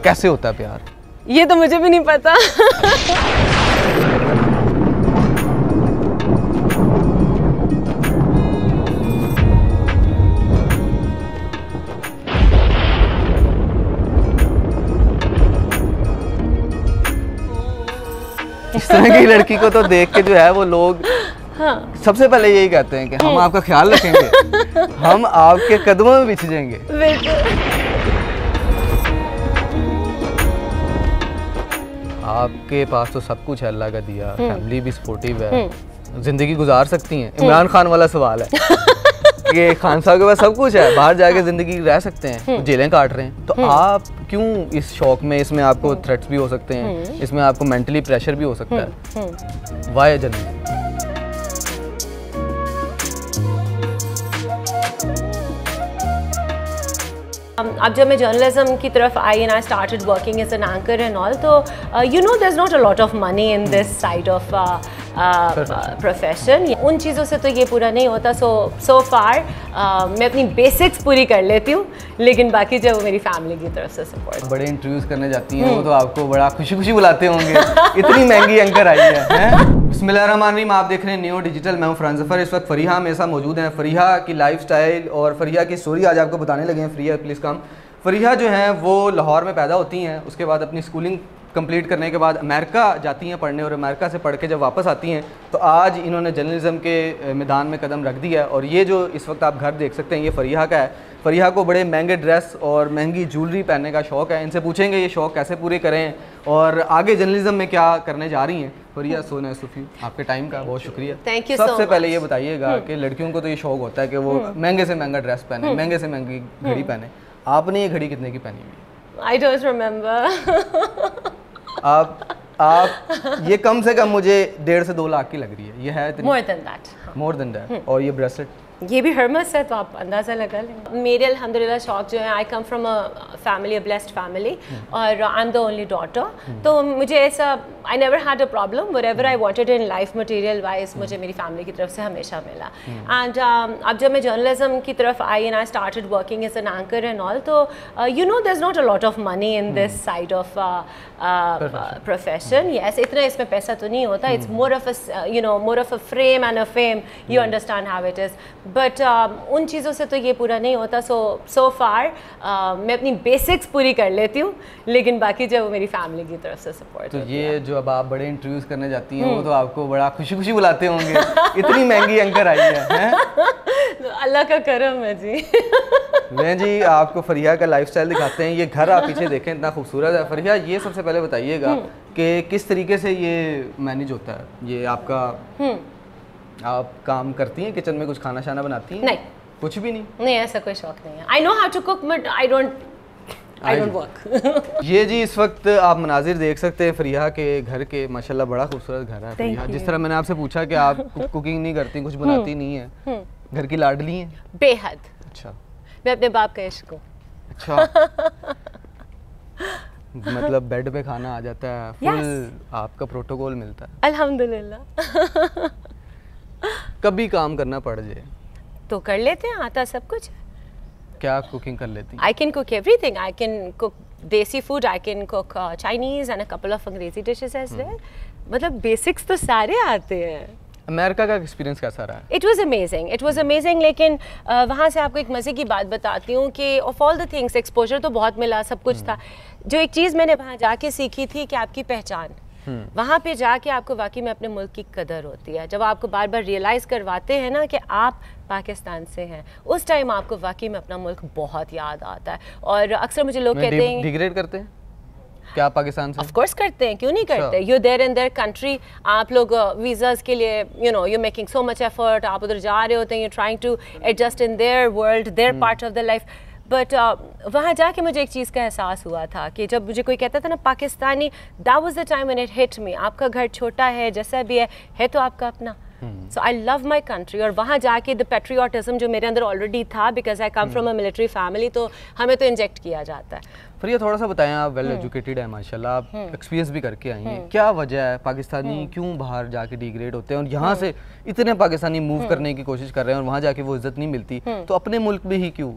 कैसे होता है प्यार? ये तो मुझे भी नहीं पता। इस तरह की लड़की को तो देख के जो है वो लोग सबसे पहले यही कहते हैं कि हम आपका ख्याल रखेंगे, हम आपके कदमों में बिछ जाएंगे। आपके पास तो सब कुछ है अल्लाह का दिया, फैमिली भी सपोर्टिव है, जिंदगी गुजार सकती हैं। इमरान खान वाला सवाल है कि खान साहब के पास सब कुछ है, बाहर जाके जिंदगी रह सकते हैं, जेलें काट रहे हैं, तो आप क्यों इस शौक में? इसमें आपको थ्रेट्स भी हो सकते हैं, इसमें आपको मेंटली प्रेशर भी हो सकता है। Why journalism? अब जब मैं जर्नलिज्म की तरफ आई and I started working as an anchor and all, तो you know there is not a lot of money in this side of profession. उन चीज़ों से तो ये पूरा नहीं होता। सो फार मैं अपनी बेसिक्स पूरी कर लेती हूँ, लेकिन बाकी जब वो मेरी फैमिली की तरफ से सपोर्ट। बड़े इंटरव्यूज करने जाती हैं वो तो आपको बड़ा खुशी खुशी बुलाते होंगे, इतनी महंगी एंकर आई है? बिस्मिल्लाहिर्रहमानिर्रहीम, आप देख रहे हैं नियो डिजिटल। मैं हूं फरहान ज़फ़र। इस वक्त फरीहा मेरे साथ मौजूद हैं। फरीहा की लाइफस्टाइल और फरीहा की स्टोरी आज आपको बताने लगे हैं। फरीहा प्लीज़ कम। फरीहा जो हैं वो लाहौर में पैदा होती हैं, उसके बाद अपनी स्कूलिंग कंप्लीट करने के बाद अमेरिका जाती हैं पढ़ने, और अमेरिका से पढ़ के जब वापस आती हैं तो आज इन्होंने जर्नलिज्म के मैदान में कदम रख दिया है। और ये जो इस वक्त आप घर देख सकते हैं ये फरीहा का है। फरीहा को बड़े महंगे ड्रेस और महंगी ज्वेलरी पहनने का शौक़ है। इनसे पूछेंगे ये शौक़ कैसे पूरे करें और आगे जर्नलिज्म में क्या करने जा रही हैं। Fariha, so nice of you, आपके टाइम का बहुत शुक्रिया। Thank you. सबसे पहले ये बताइएगा कि लड़कियों को तो ये शौक़ होता है कि वो महंगे से महंगा ड्रेस पहने, महंगे से महंगी घड़ी पहने। आपने ये घड़ी कितने की पहनी हुई? I don't remember. आप ये कम से कम मुझे 1.5 से 2 लाख की लग रही है। ये है more than that. More than that. और ये ब्रेसलेट? ये भी हर्मस है, तो आप अंदाज़ा लगा लें। मेरे अल्हम्दुलिल्लाह शौक जो है, I come from a family, a blessed family, और I am the only daughter. तो मुझे ऐसा, I never had a problem. Whatever I wanted in life material wise मुझे मेरी फैमिली की तरफ से हमेशा मिला। एंड अब जब मैं जर्नलिज्म की तरफ आई and I started working as an anchor and all, तो you know there is not a lot of money in this side of profession. Yes, इतना इसमें पैसा तो नहीं होता। It's more of a, you know, more of a frame and a fame. You understand how it is. But उन चीज़ों से तो ये पूरा नहीं होता। सो फार मैं अपनी बेसिक्स पूरी कर लेती हूँ, लेकिन बाकी जब वो मेरी फैमिली की तरफ से सपोर्ट। तो ये जो अब आप बड़े इंटरव्यूज करने जाती हैं वो तो आपको बड़ा खुशी खुशी बुलाते होंगे, इतनी महंगी एंकर आई है? अल्लाह का करम है जी। मैं जी आपको फरीहा का लाइफस्टाइल दिखाते हैं। ये घर आप पीछे देखें, इतना खूबसूरत है। फरीहा, ये सबसे पहले बताइएगा कि किस तरीके से ये मैनेज होता है? ये आपका आप काम करती हैं किचन में, कुछ खाना शाना बनाती हैं? नहीं, कुछ भी नहीं। नहीं, ऐसा कोई शौक नहीं है। I know how to cook but I don't work. ये जी इस वक्त आप मनाजिर देख सकते हैं फरीहा के घर के। माशाल्लाह बड़ा खूबसूरत घर है फरीहा। जिस तरह मैंने आपसे पूछा कि आप कुकिंग नहीं करती, कुछ बनाती नहीं है, घर की लाडली हैं बेहद। अच्छा, मैं अपने बाप का इश्क हूँ। अच्छा। मतलब बेड पे खाना आ जाता है, फुल आपका प्रोटोकॉल मिलता है? अल्हम्दुलिल्लाह। कभी काम करना पड़ जाए तो कर लेते हैं, आता सब कुछ। क्या कुकिंग कर लेती? I can cook everything. I can cook desi food, I can cook Chinese and a couple of अंग्रेजी डिशेस एज वेल। मतलब बेसिक्स तो सारे आते हैं। अमेरिका का एक्सपीरियंस कैसा रहा? It was amazing, it was amazing. लेकिन वहाँ से आपको एक मज़े की बात बताती हूँ कि of all the things, exposure तो बहुत मिला, सब कुछ था। जो एक चीज़ मैंने वहाँ जाके सीखी थी कि आपकी पहचान, वहाँ पे जाके आपको वाकई में अपने मुल्क की कदर होती है। जब आपको बार बार रियलाइज़ करवाते हैं ना कि आप पाकिस्तान से हैं, उस टाइम आपको वाकई में अपना मुल्क बहुत याद आता है। और अक्सर मुझे लोग कहते हैं, डिग्रेड करते हैं क्या आप पाकिस्तान से? ऑफ कोर्स करते हैं, क्यों नहीं करते? You there in their country, आप लोग वीज़ाज़ के लिए you know you making so much effort, आप उधर जा रहे होते हैं, you trying to adjust in their world, their part of the life. But वहाँ जाके मुझे एक चीज़ का एहसास हुआ था कि जब मुझे कोई कहता था ना Pakistani, that was the time when it hit me. आपका घर छोटा है, जैसा भी है तो आपका अपना। सो आई लव माई कंट्री। और वहाँ जाके द पेट्रियाटिज्म जो मेरे अंदर ऑलरेडी था, because I come from a military family, तो हमें तो इंजेक्ट किया जाता है। फिर ये थोड़ा सा बताएं, आप वेल एजुकेटेड है माशाल्लाह, आप एक्सपीरियंस भी करके आई हैं, क्या वजह है पाकिस्तानी क्यों बाहर जाके डिग्रेड होते हैं और यहाँ से इतने पाकिस्तानी मूव करने की कोशिश कर रहे हैं और वहाँ जाके वो इज्जत नहीं मिलती, तो अपने मुल्क में ही क्यों?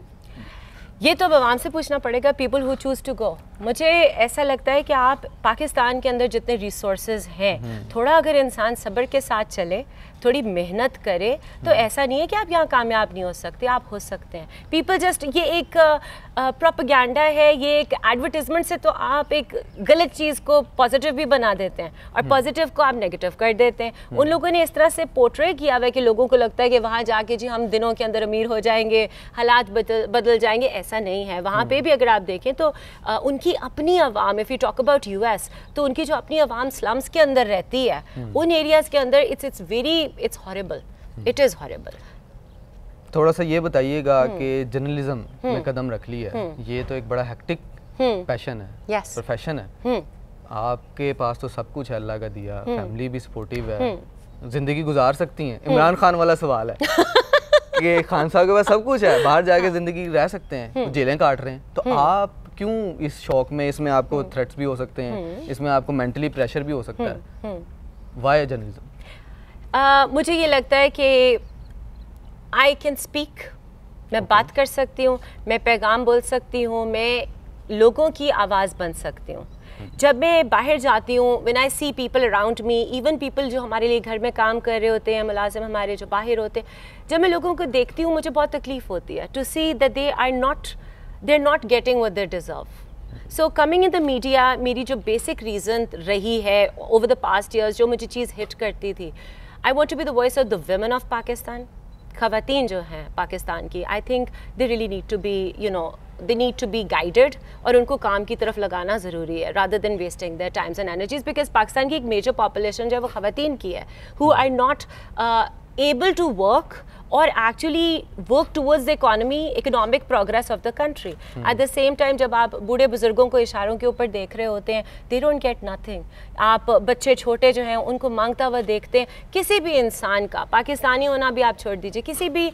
ये तो अब आवाम से पूछना पड़ेगा, people who choose to go. मुझे ऐसा लगता है कि आप पाकिस्तान के अंदर जितने रिसोर्सेज हैं, थोड़ा अगर इंसान सब्र के साथ चले, थोड़ी मेहनत करे, तो ऐसा नहीं है कि आप यहाँ कामयाब नहीं हो सकते, आप हो सकते हैं। पीपल जस्ट, ये एक प्रोपेगेंडा है, ये एक एडवर्टीजमेंट से तो आप एक गलत चीज़ को पॉजिटिव भी बना देते हैं और पॉजिटिव को आप नेगेटिव कर देते हैं। उन लोगों ने इस तरह से पोर्ट्रे किया हुआ है कि लोगों को लगता है कि वहाँ जाके जी हम दिनों के अंदर अमीर हो जाएंगे, हालात बदल जाएंगे। ऐसा नहीं है। वहाँ पे भी अगर आप देखें तो उनकी अपनी अवाम, if you talk about US, तो उनकी जो अपनी अवाम स्लम्स के अंदर रहती है, उन एरियाज़ के अंदर it's horrible, it is horrible. थोड़ा सा ये बताइएगा कि जर्नलिज्म में कदम रख लिया है, ये तो एक बड़ा हेक्टिक पैशन है, प्रोफेशन है। आपके पास तो सब कुछ है, अल्लाह का दिया, फैमिली भी सपोर्टिव है, जिंदगी गुजार सकती हैं। इमरान खान वाला सवाल है कि खान साहब के पास सब कुछ है, बाहर जाके जिंदगी रह सकते हैं, जेलें काट रहे हैं, तो आप क्यों इस शौक में? इसमें आपको थ्रेट्स भी हो सकते हैं, इसमें आपको मेंटली प्रेशर भी हो सकता है। Why journalism? मुझे ये लगता है कि आई कैन स्पीक, मैं बात कर सकती हूँ, मैं पैगाम बोल सकती हूँ, मैं लोगों की आवाज़ बन सकती हूँ। जब मैं बाहर जाती हूँ, when I see people around me, even people जो हमारे लिए घर में काम कर रहे होते हैं, मुलाजिम हमारे जो बाहर होते हैं, जब मैं लोगों को देखती हूँ मुझे बहुत तकलीफ़ होती है to see that they are not getting what they deserve. So coming in the media, मेरी जो बेसिक रीज़न रही है ओवर द पास्ट ईयर्स, जो मुझे चीज़ हिट करती थी, I want to be the voice of the women of Pakistan. ख़वातीन जो हैं पाकिस्तान की, I think they really need to be, you know, they need to be guided, और उनको काम की तरफ लगाना ज़रूरी है rather than wasting their times and energies, because Pakistan की एक मेजर पॉपुलेशन जो है वो ख़वातीन की है, who are not able to work or actually work towards the economic progress of the country. At the same time, जब आप बूढ़े बुजुर्गों को इशारों के ऊपर देख रहे होते हैं, they don't get nothing. आप बच्चे छोटे जो हैं उनको मांगता हुआ देखते हैं। किसी भी इंसान का, पाकिस्तानी होना भी आप छोड़ दीजिए, किसी भी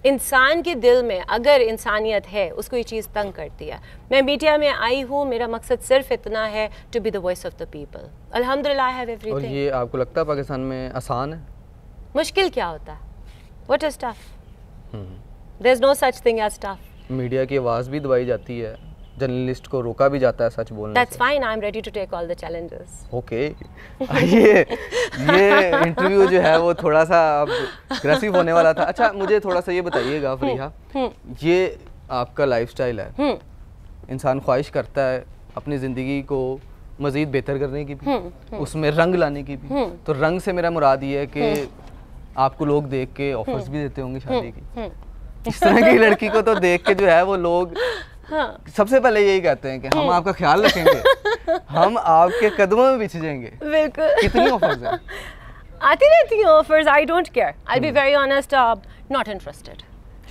इंसान के दिल में अगर इंसानियत है, उसको ये चीज़ तंग करती है। मैं मीडिया में आई हूँ, मेरा मकसद सिर्फ इतना है, to be the voice of the people. अल्हम्दुलिल्लाह आई हैव एवरीथिंग। और ये आपको लगता है पाकिस्तान में आसान है? मुश्किल क्या होता है? What is tough? There's no such thing as tough. Media की आवाज़ भी दबाई जाती है, जर्नलिस्ट को रोका भी जाता है सच बोलने से। That's fine. I'm ready to take all the challenges. Okay. ये इंटरव्यू जो है वो थोड़ा सा अब अग्रेसिव होने वाला था। अच्छा, मुझे थोड़ा सा ये बताइएगा फरीहा, ये आपका लाइफस्टाइल है, इंसान ख्वाहिश करता है अपनी ज़िंदगी को मज़ीद बेहतर करने की भी, उसमें रंग लाने की भी। तो रंग से मेरा मुराद ये है कि आपको लोग देख के ऑफर्स भी देते होंगे शादी की। इस तरह की लड़की को तो देख के जो है वो लोग सबसे पहले यही कहते हैं कि हम आपका ख्याल रखेंगे, हम आपके कदमों में बिछ जाएंगे। बिल्कुल। कितनी ऑफर्स हैं? आती रहती हैं offers, I don't care, I be very honest, not interested.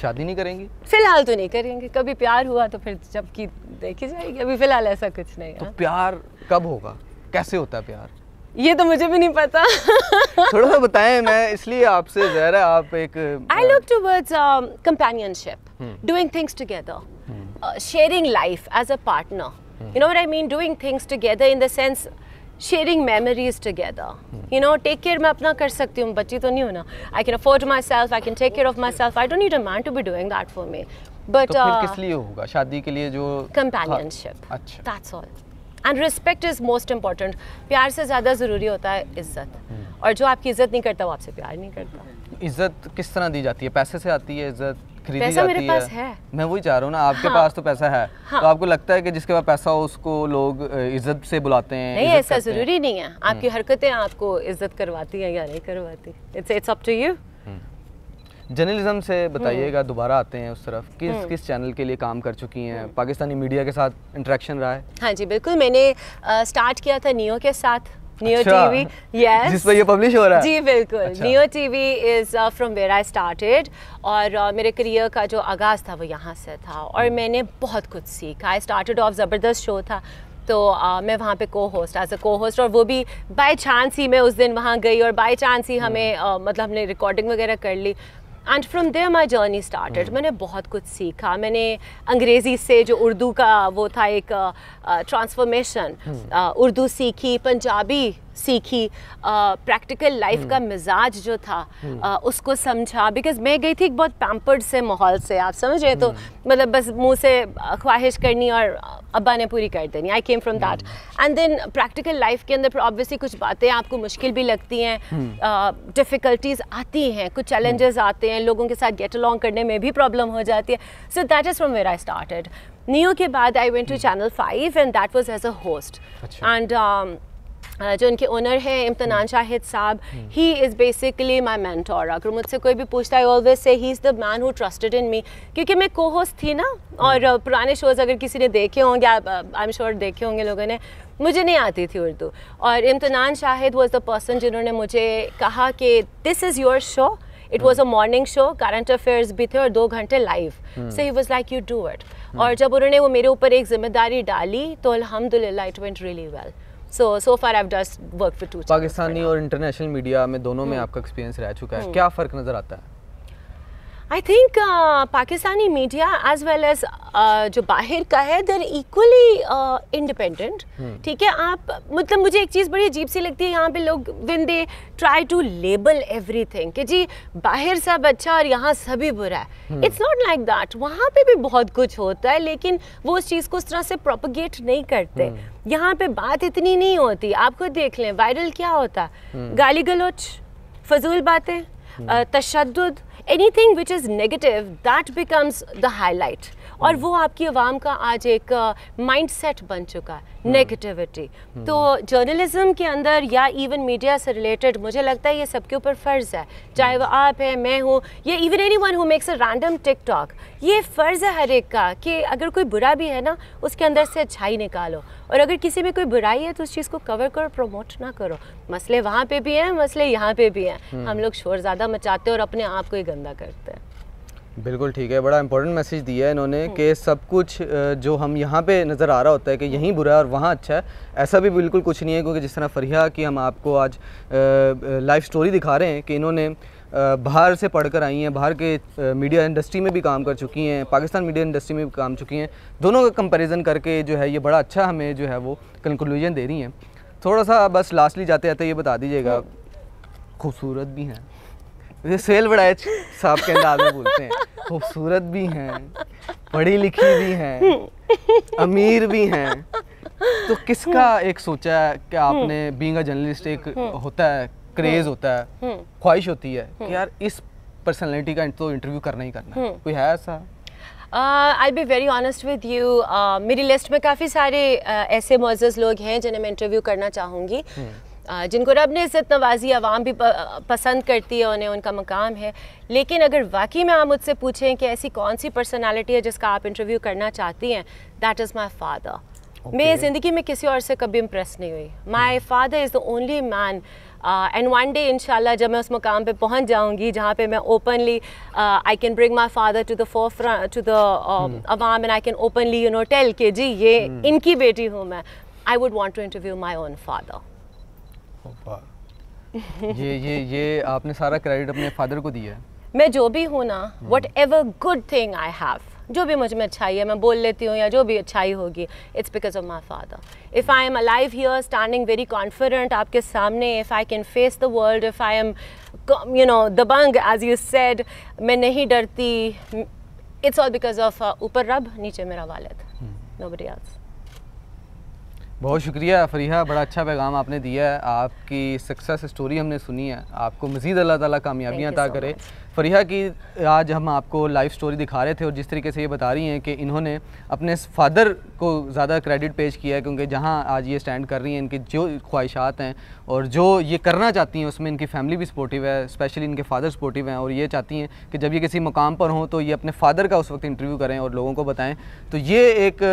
शादी नहीं करेंगी? फिलहाल तो नहीं करेंगे, कभी प्यार हुआ तो फिर जब की देखी जाएगी, अभी फिलहाल ऐसा कुछ नहीं है। तो प्यार कब होगा, कैसे होता है प्यार? ये तो मुझे भी नहीं पता। थोड़ा सा बताएं, मैं इसलिए आपसे ज़रा आप एक I look towards companionship, doing things together, sharing life as a partner. You know what I mean? Doing things together in the sense sharing memories together. You know, take care मैं अपना कर सकती हूँ, बच्ची तो नहीं हूँ ना। I can afford myself, I can take care of myself. I don't need a man to be doing that for me. But तो फिर किस लिए होगा शादी के लिए? जो companionship. अच्छा, that's all. And respect is most important. प्यार से ज़्यादा ज़रूरी होता है इज़्ज़त, और जो आपकी इज़्ज़त नहीं करता वो आपसे प्यार नहीं करता। इज़्ज़त किस तरह दी जाती है? पैसे से आती है इज़्ज़त, खरीदी पैसा जाती मेरे पास है। मैं वही चाह रहा हूँ ना, आपके पास तो पैसा है, तो आपको लगता है कि जिसके पास पैसा हो उसको लोग इज़्ज़त से बुलाते हैं? नहीं, ऐसा ज़रूरी नहीं है। आपकी हरकतें आपको इज़्ज़त करवाती हैं या नहीं करवाती, it's up to you. Journalism से बताइएगा, दोबारा आते हैं उस तरफ, किस चैनल के लिए काम कर चुकी हैं? पाकिस्तानी मीडिया के साथ इंटरेक्शन रहा है? हाँ जी बिल्कुल, मैंने स्टार्ट किया था नियो के साथ, नियो टीवी, यस, जिस पर ये पब्लिश हो रहा है। जी बिल्कुल। Neo TV is from where I started, और मेरे करियर का जो आगाज़ था वो यहाँ से था, और मैंने बहुत कुछ सीखा। आई स्टार्टेड ऑफ ज़बरदस्त शो था, तो मैं वहाँ पे एज अ को होस्ट, और वो भी बाय चांस ही मैं उस दिन वहाँ गई, और बाय चांस ही हमें मतलब हमने रिकॉर्डिंग वगैरह कर ली। And from there my journey started. मैंने बहुत कुछ सीखा। मैंने अंग्रेज़ी से जो उर्दू का वो था एक ट्रांसफॉर्मेशन, उर्दू सीखी, पंजाबी सीखी, प्रैक्टिकल लाइफ का मिजाज जो था उसको समझा। बिकॉज मैं गई थी एक बहुत पैम्पर्ड से माहौल से, आप समझ रहे, तो मतलब बस मुंह से ख्वाहिश करनी और अब्बा ने पूरी कर देनी। I came from that and then practical life के अंदर ऑब्वियसली कुछ बातें आपको मुश्किल भी लगती हैं, डिफ़िकल्टीज आती हैं, कुछ चैलेंजेस आते हैं, लोगों के साथ गेट अलॉन्ग करने में भी प्रॉब्लम हो जाती है। So that is from where I started. Neo के बाद I went to channel 5 and that was as a host. And जो उनके ओनर हैं इम्तिनान शाहिद साहब, he is basically my mentor. अगर मुझसे कोई भी पूछता है, I always say he is the man who trusted in me, क्योंकि मैं को होस्ट थी ना। और पुराने शोज़ अगर किसी ने देखे होंगे, आई एम श्योर देखे होंगे लोगों ने, मुझे नहीं आती थी उर्दू, और इम्तिनान शाहिद वॉज द पर्सन जिन्होंने मुझे कहा कि this is your show. It was a morning show, current affairs भी थे और 2 घंटे live. So he was like you do it. और जब उन्होंने वो मेरे ऊपर एक जिम्मेदारी डाली तो अल्हम्दुलिल्लाह it went really well. So far I've just worked for 2 channels. Pakistani और इंटरनेशनल मीडिया में दोनों में आपका एक्सपीरियंस रह चुका है, क्या फ़र्क नज़र आता है? I think Pakistani media as well as जो बाहर का है, they're equally independent। ठीक है, आप मतलब मुझे एक चीज़ बड़ी अजीब सी लगती है यहाँ पे लोग, when they try to label everything कि जी बाहर सब अच्छा और यहाँ सभी बुरा है। It's not like that। वहाँ पे भी बहुत कुछ होता है, लेकिन वो उस चीज़ को उस तरह से प्रोपगेट नहीं करते। यहाँ पे बात इतनी नहीं होती। आप खुद देख लें, वायरल क्या होता है, गाली गलौच, फजूल बातें, तशद्दुद, anything which is negative that becomes the highlight। और वो आपकी आवाम का आज एक माइंड सेट बन चुका है, नेगेटिविटी। तो जर्नलिज्म के अंदर या इवन मीडिया से रिलेटेड मुझे लगता है ये सबके ऊपर फ़र्ज़ है, चाहे वो आप हैं, मैं हूँ, या even anyone who makes a random TikTok. ये फ़र्ज़ है हर एक का कि अगर कोई बुरा भी है ना, उसके अंदर से अच्छाई निकालो, और अगर किसी में कोई बुराई है तो उस चीज़ को कवर करो, प्रमोट ना करो। मसले वहाँ पे भी हैं, मसले यहाँ पे भी हैं। हम लोग शोर ज़्यादा मचाते हैं और अपने आप को ही गंदा करते हैं। बिल्कुल ठीक है, बड़ा इंपॉर्टेंट मैसेज दिया है इन्होंने कि सब कुछ जो हम यहाँ पे नज़र आ रहा होता है कि यहीं बुरा है और वहाँ अच्छा है, ऐसा भी बिल्कुल कुछ नहीं है। क्योंकि जिस तरह फरिहा की हम आपको आज लाइव स्टोरी दिखा रहे हैं कि इन्होंने बाहर से पढ़कर आई हैं, बाहर के मीडिया इंडस्ट्री में भी काम कर चुकी हैं, पाकिस्तान मीडिया इंडस्ट्री में भी काम चुकी हैं, दोनों का कंपैरिजन करके जो है ये बड़ा अच्छा हमें जो है वो कंक्लूजन दे रही हैं। थोड़ा सा बस लास्टली जाते जाते ये बता दीजिएगा, खूबसूरत भी हैं, ये सेल बड़ाए साहब के अंदाज में बोलते हैं, खूबसूरत भी हैं, पढ़ी लिखी भी हैं, अमीर भी हैं, तो किसका एक सोचा है कि आपने बीइंग अ जर्नलिस्ट एक होता है क्रेज होता है, ख्वाहिश होती है कि यार इस पर्सनैलिटी का तो इंटरव्यू करना ही करना है, कोई है ऐसा? I'll be very honest with you, मेरी लिस्ट में काफ़ी सारे ऐसे मुअज़्ज़ज़ लोग हैं जिन्हें मैं इंटरव्यू करना चाहूँगी, जिनको रब ने इज़्ज़त नवाजी, आवाम भी पसंद करती है, उन्हें उनका मकाम है। लेकिन अगर वाकई में आप मुझसे पूछें कि ऐसी कौन सी पर्सनालिटी है जिसका आप इंटरव्यू करना चाहती हैं, दैट इज़ माई फादर। मैं ज़िंदगी में किसी और से कभी इम्प्रेस नहीं हुई। My father is the only man, and one day इंशाल्लाह जब मैं उस मुकाम पे पहुंच जाऊंगी जहाँ पे मैं openly I can bring my father to the forefront, to the अवाम, and I can openly tell कि जी ये इनकी बेटी हूँ मैं, I would want to interview my own father. ये आपने सारा क्रेडिट अपने फादर को दिया है। मैं जो भी हूँ ना, what ever good thing I have, जो भी मुझ में अच्छाई है मैं बोल लेती हूँ, या जो भी अच्छाई होगी, it's because of my father. If I am alive here standing very confident आपके सामने, if I can face the world, if I am दबंग एज यू सेड, मैं नहीं डरती, इट्स ऑल बिकॉज ऑफ ऊपर रब, नीचे मेरा वालिद, नोबडी एल्स। बहुत शुक्रिया फरीहा, बड़ा अच्छा पैगाम आपने दिया है, आपकी सक्सेस स्टोरी हमने सुनी है, आपको मज़ीद अल्लाह ताला कामयाबियाँ अता करे। फरीहा की आज हम आपको लाइव स्टोरी दिखा रहे थे और जिस तरीके से ये बता रही हैं कि इन्होंने अपने फादर को ज़्यादा क्रेडिट पेश किया है, क्योंकि जहाँ आज ये स्टैंड कर रही हैं, इनकी जो ख्वाहिशात हैं और जो ये करना चाहती हैं उसमें इनकी फैमिली भी सपोर्टिव है, स्पेशली इनके फादर सपोर्टिव हैं, और ये चाहती हैं कि जब ये किसी मुकाम पर हों तो ये अपने फादर का उस वक्त इंटरव्यू करें और लोगों को बताएं। तो ये एक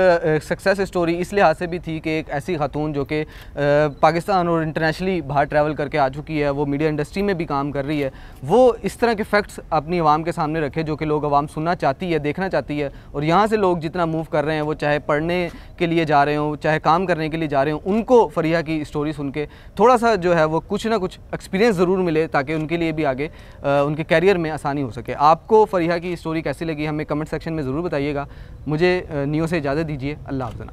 सक्सेस स्टोरी इस लिहाज से भी थी कि एक ऐसी खातून जो कि पाकिस्तान और इंटरनेशनली बाहर ट्रैवल करके आ चुकी है, वो मीडिया इंडस्ट्री में भी काम कर रही है, वो इस तरह के फैक्ट्स स्टोरीज़ अपनी आवाम के सामने रखे जो कि लोग आवाम सुनना चाहती है, देखना चाहती है। और यहाँ से लोग जितना मूव कर रहे हैं, वो चाहे पढ़ने के लिए जा रहे हों, चाहे काम करने के लिए जा रहे हों, उनको फरीहा की स्टोरी सुन के थोड़ा सा जो है वो कुछ ना कुछ एक्सपीरियंस ज़रूर मिले, ताकि उनके लिए भी आगे उनके कैरियर में आसानी हो सके। आपको फरीहा की स्टोरी कैसी लगी हमें कमेंट सेक्शन में ज़रूर बताइएगा। मुझे नियो से इजाज़त दीजिए। अल्लाह हाफ़िज़।